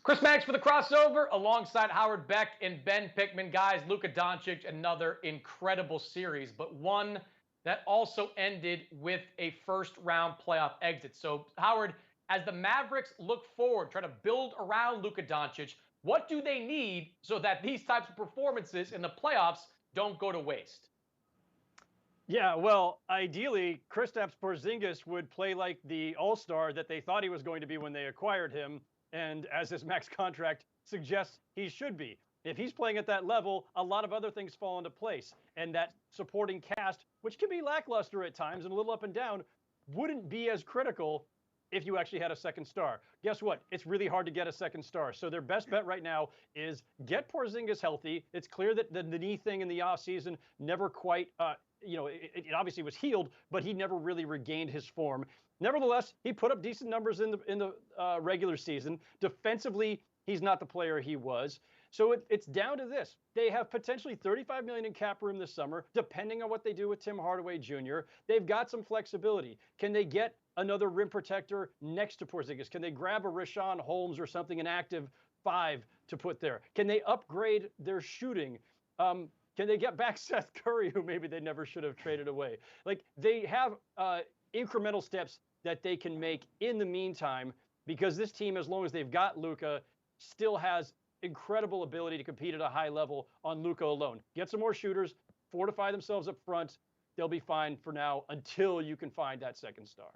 Chris Max for the crossover alongside Howard Beck and Ben Pickman. Guys, Luka Doncic, another incredible series, but one that also ended with a first round playoff exit. So, Howard, as the Mavericks look forward, try to build around Luka Doncic, what do they need so that these types of performances in the playoffs don't go to waste? Yeah, well, ideally, Kristaps Porzingis would play like the all-star that they thought he was going to be when they acquired him, and as his max contract suggests he should be. If he's playing at that level, a lot of other things fall into place, and that supporting cast, which can be lackluster at times and a little up and down, wouldn't be as critical if you actually had a second star. Guess what? It's really hard to get a second star. So their best bet right now is get Porzingis healthy. It's clear that the knee thing in the offseason never quite it obviously was healed, but he never really regained his form. Nevertheless, he put up decent numbers in the regular season. Defensively, he's not the player he was. So it's down to this. They have potentially $35 million in cap room this summer, depending on what they do with Tim Hardaway Jr. They've got some flexibility. Can they get another rim protector next to Porzingis? Can they grab a Rashawn Holmes or something, an active 5 to put there? Can they upgrade their shooting? Can they get back Seth Curry, who maybe they never should have traded away? Like, they have incremental steps that they can make in the meantime, because this team, as long as they've got Luka, still has incredible ability to compete at a high level on Luka alone. Get some more shooters, fortify themselves up front. They'll be fine for now until you can find that second star.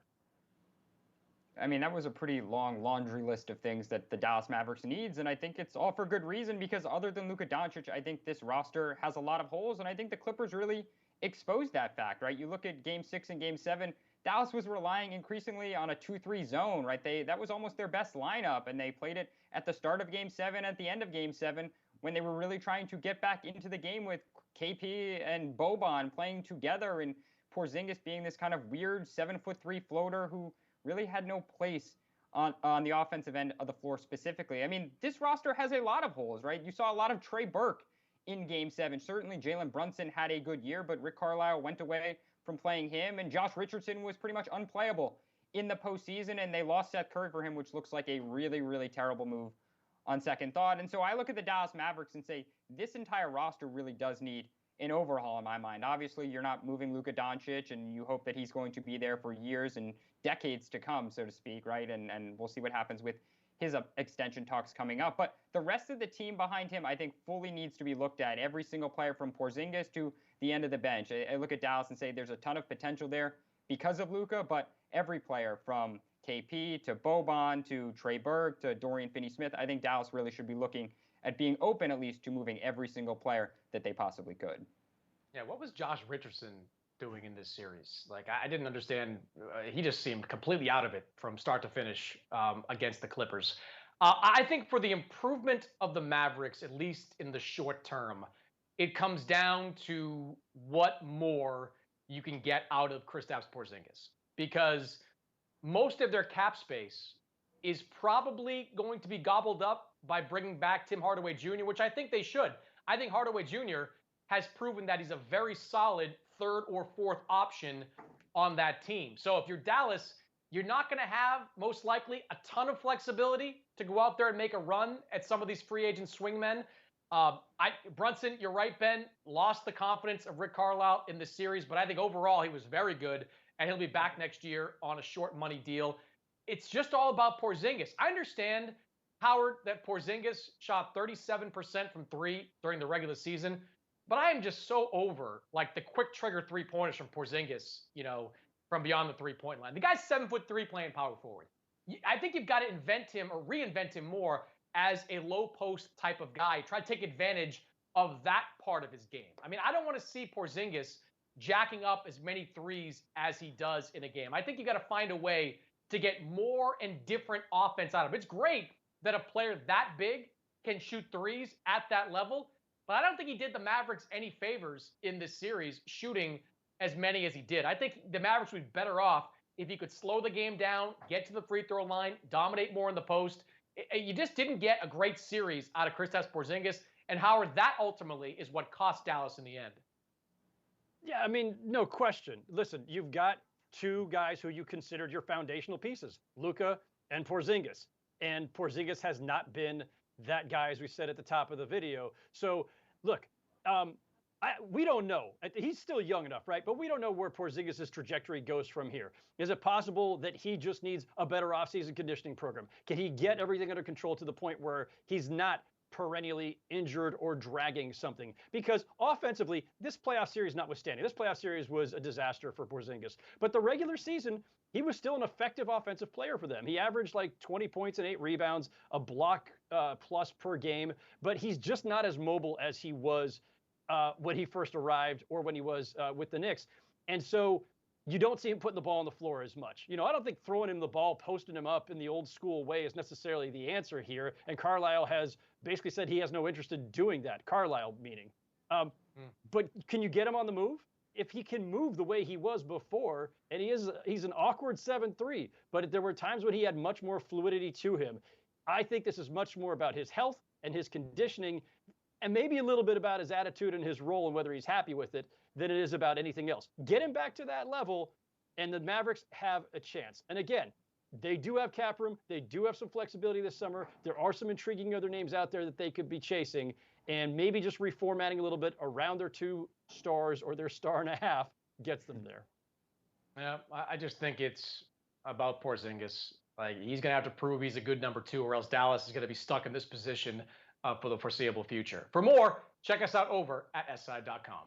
I mean, that was a pretty long laundry list of things that the Dallas Mavericks needs, and I think it's all for good reason, because other than Luka Doncic, I think this roster has a lot of holes, and I think the Clippers really exposed that fact, right? You look at Game 6 and Game 7, Dallas was relying increasingly on a 2-3 zone, right? That was almost their best lineup, and they played it at the start of Game 7, at the end of Game 7, when they were really trying to get back into the game with KP and Boban playing together, and Porzingis being this kind of weird 7'3" floater who really had no place on the offensive end of the floor specifically. I mean, this roster has a lot of holes, right? You saw a lot of Trey Burke in Game 7. Certainly, Jalen Brunson had a good year, but Rick Carlisle went away from playing him, and Josh Richardson was pretty much unplayable in the postseason, and they lost Seth Curry for him, which looks like a really, really terrible move on second thought. And so I look at the Dallas Mavericks and say, this entire roster really does need an overhaul in my mind. Obviously, you're not moving Luka Doncic, and you hope that he's going to be there for years and decades to come, so to speak, right? And we'll see what happens with his extension talks coming up. But the rest of the team behind him, I think, fully needs to be looked at. Every single player from Porzingis to the end of the bench. I look at Dallas and say there's a ton of potential there because of Luka, but every player from KP to Boban to Trey Burke to Dorian Finney-Smith, I think Dallas really should be looking at being open at least to moving every single player that they possibly could. Yeah, what was Josh Richardson doing in this series? Like, I didn't understand. He just seemed completely out of it from start to finish against the Clippers. I think for the improvement of the Mavericks, at least in the short term, it comes down to what more you can get out of Kristaps Porzingis, because most of their cap space is probably going to be gobbled up by bringing back Tim Hardaway Jr., which I think they should. I think Hardaway Jr. has proven that he's a very solid third or fourth option on that team. So if you're Dallas, you're not going to have, most likely, a ton of flexibility to go out there and make a run at some of these free agent swingmen. Brunson, you're right, Ben, lost the confidence of Rick Carlisle in this series, but I think overall he was very good, and he'll be back next year on a short money deal. It's just all about Porzingis. I understand, Howard, that Porzingis shot 37% from three during the regular season, but I am just so over, like, the quick trigger three-pointers from Porzingis, from beyond the three-point line. The guy's 7'3" playing power forward. I think you've got to invent him or reinvent him more as a low-post type of guy. Try to take advantage of that part of his game. I mean, I don't want to see Porzingis jacking up as many threes as he does in a game. I think you got to find a way to get more and different offense out of it. It's great that a player that big can shoot threes at that level, but I don't think he did the Mavericks any favors in this series shooting as many as he did. I think the Mavericks would be better off if he could slow the game down, get to the free throw line, dominate more in the post. You just didn't get a great series out of Kristaps Porzingis. And Howard, that ultimately is what cost Dallas in the end. Yeah, I mean, no question. Listen, you've got two guys who you considered your foundational pieces, Luka and Porzingis. And Porzingis has not been that guy, as we said at the top of the video. So, look, we don't know. He's still young enough, right? But we don't know where Porzingis' trajectory goes from here. Is it possible that he just needs a better offseason conditioning program? Can he get everything under control to the point where he's not perennially injured or dragging something? Because offensively, this playoff series notwithstanding, this playoff series was a disaster for Porzingis. But the regular season, he was still an effective offensive player for them. He averaged like 20 points and 8 rebounds, a block plus per game. But he's just not as mobile as he was when he first arrived or when he was with the Knicks. And so you don't see him putting the ball on the floor as much. I don't think throwing him the ball, posting him up in the old school way is necessarily the answer here. And Carlisle has basically said he has no interest in doing that. Carlisle meaning. But can you get him on the move? If he can move the way he was before, and he's an awkward 7'3", but there were times when he had much more fluidity to him. I think this is much more about his health and his conditioning, and maybe a little bit about his attitude and his role and whether he's happy with it, than it is about anything else. Get him back to that level, and the Mavericks have a chance. And again, they do have cap room. They do have some flexibility this summer. There are some intriguing other names out there that they could be chasing, and maybe just reformatting a little bit around their 2 stars or their star and a half gets them there. Yeah, I just think it's about Porzingis. Like, he's going to have to prove he's a good number 2, or else Dallas is going to be stuck in this position for the foreseeable future. For more, check us out over at SI.com.